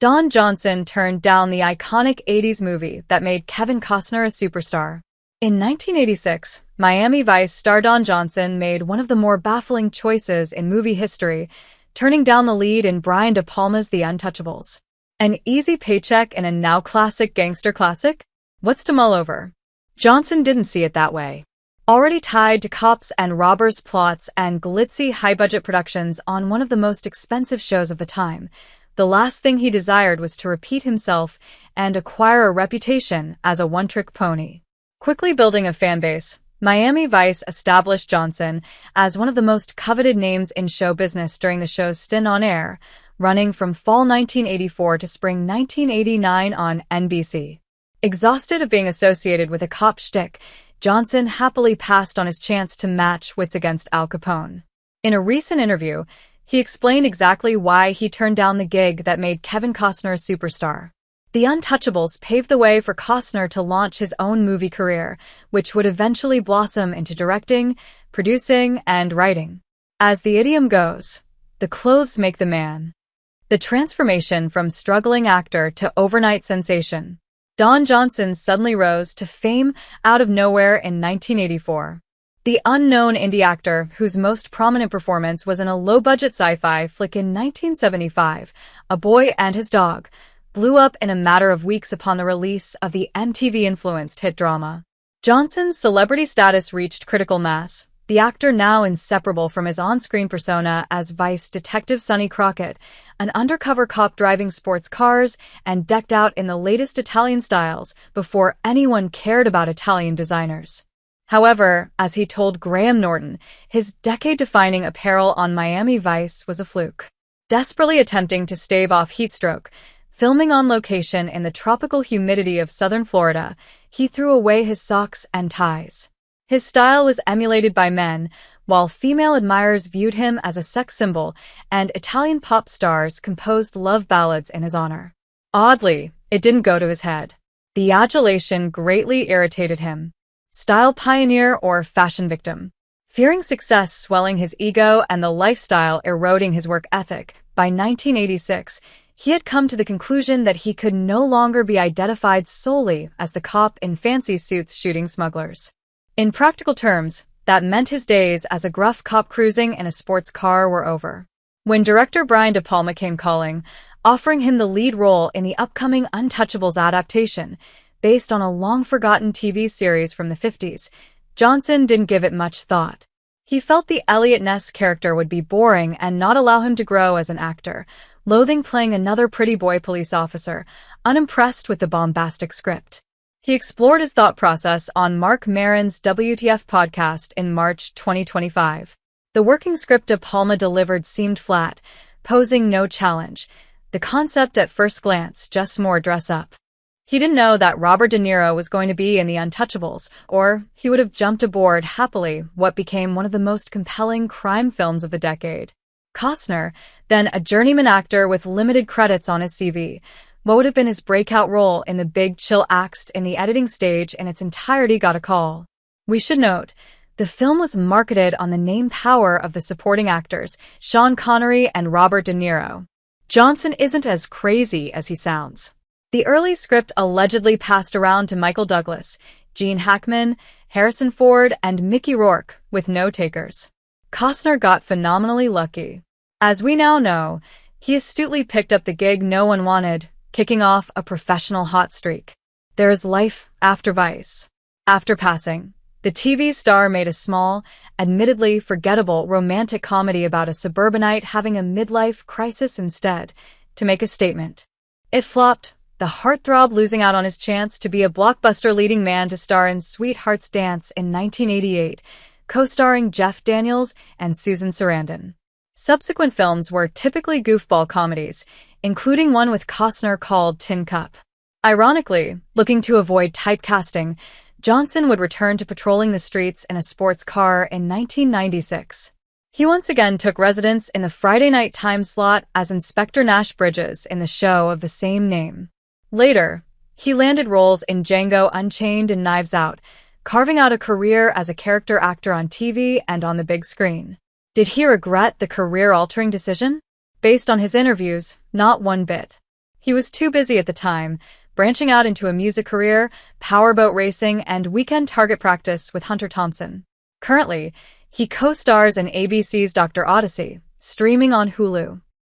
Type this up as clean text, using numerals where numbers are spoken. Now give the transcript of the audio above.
Don Johnson turned down the iconic 80s movie that made Kevin Costner a superstar. In 1986, Miami Vice star Don Johnson made one of the more baffling choices in movie history, turning down the lead in Brian De Palma's The Untouchables. An easy paycheck in a now-classic gangster classic? What's to mull over? Johnson didn't see it that way. Already tied to cops and robbers plots and glitzy high-budget productions on one of the most expensive shows of the time, the last thing he desired was to repeat himself and acquire a reputation as a one-trick pony. Quickly building a fan base, Miami Vice established Johnson as one of the most coveted names in show business during the show's stint on air, running from fall 1984 to spring 1989 on NBC. Exhausted of being associated with a cop shtick, Johnson happily passed on his chance to match wits against Al Capone. In a recent interview, he explained exactly why he turned down the gig that made Kevin Costner a superstar. The Untouchables paved the way for Costner to launch his own movie career, which would eventually blossom into directing, producing, and writing. As the idiom goes, the clothes make the man. The transformation from struggling actor to overnight sensation. Don Johnson suddenly rose to fame out of nowhere in 1984. The unknown indie actor, whose most prominent performance was in a low-budget sci-fi flick in 1975, A Boy and His Dog, blew up in a matter of weeks upon the release of the MTV-influenced hit drama. Johnson's celebrity status reached critical mass, the actor now inseparable from his on-screen persona as Vice Detective Sonny Crockett, an undercover cop driving sports cars and decked out in the latest Italian styles before anyone cared about Italian designers. However, as he told Graham Norton, his decade-defining apparel on Miami Vice was a fluke. Desperately attempting to stave off heatstroke, filming on location in the tropical humidity of southern Florida, he threw away his socks and ties. His style was emulated by men, while female admirers viewed him as a sex symbol, and Italian pop stars composed love ballads in his honor. Oddly, it didn't go to his head. The adulation greatly irritated him. Style pioneer or fashion victim? Fearing success swelling his ego and the lifestyle eroding his work ethic, by 1986, he had come to the conclusion that he could no longer be identified solely as the cop in fancy suits shooting smugglers. In practical terms, that meant his days as a gruff cop cruising in a sports car were over. When director Brian De Palma came calling, offering him the lead role in the upcoming Untouchables adaptation, based on a long-forgotten TV series from the 50s, Johnson didn't give it much thought. He felt the Elliot Ness character would be boring and not allow him to grow as an actor, loathing playing another pretty boy police officer, unimpressed with the bombastic script. He explored his thought process on Mark Maron's WTF podcast in March 2025. The working script De Palma delivered seemed flat, posing no challenge. The concept at first glance, just more dress up. He didn't know that Robert De Niro was going to be in The Untouchables, or he would have jumped aboard happily what became one of the most compelling crime films of the decade. Costner, then a journeyman actor with limited credits on his CV, what would have been his breakout role in The Big Chill axed in the editing stage in its entirety got a call. We should note, the film was marketed on the name power of the supporting actors, Sean Connery and Robert De Niro. Johnson isn't as crazy as he sounds. The early script allegedly passed around to Michael Douglas, Gene Hackman, Harrison Ford, and Mickey Rourke, with no takers. Costner got phenomenally lucky. As we now know, he astutely picked up the gig no one wanted, kicking off a professional hot streak. There is life after Vice. After passing, the TV star made a small, admittedly forgettable romantic comedy about a suburbanite having a midlife crisis instead, to make a statement. It flopped, the heartthrob losing out on his chance to be a blockbuster leading man to star in Sweetheart's Dance in 1988, co-starring Jeff Daniels and Susan Sarandon. Subsequent films were typically goofball comedies, including one with Costner called Tin Cup. Ironically, looking to avoid typecasting, Johnson would return to patrolling the streets in a sports car in 1996. He once again took residence in the Friday night time slot as Inspector Nash Bridges in the show of the same name. Later, he landed roles in Django Unchained and Knives Out, carving out a career as a character actor on TV and on the big screen. Did he regret the career-altering decision? Based on his interviews, not one bit. He was too busy at the time, branching out into a music career, powerboat racing, and weekend target practice with Hunter Thompson. Currently, he co-stars in ABC's Dr. Odyssey, streaming on Hulu.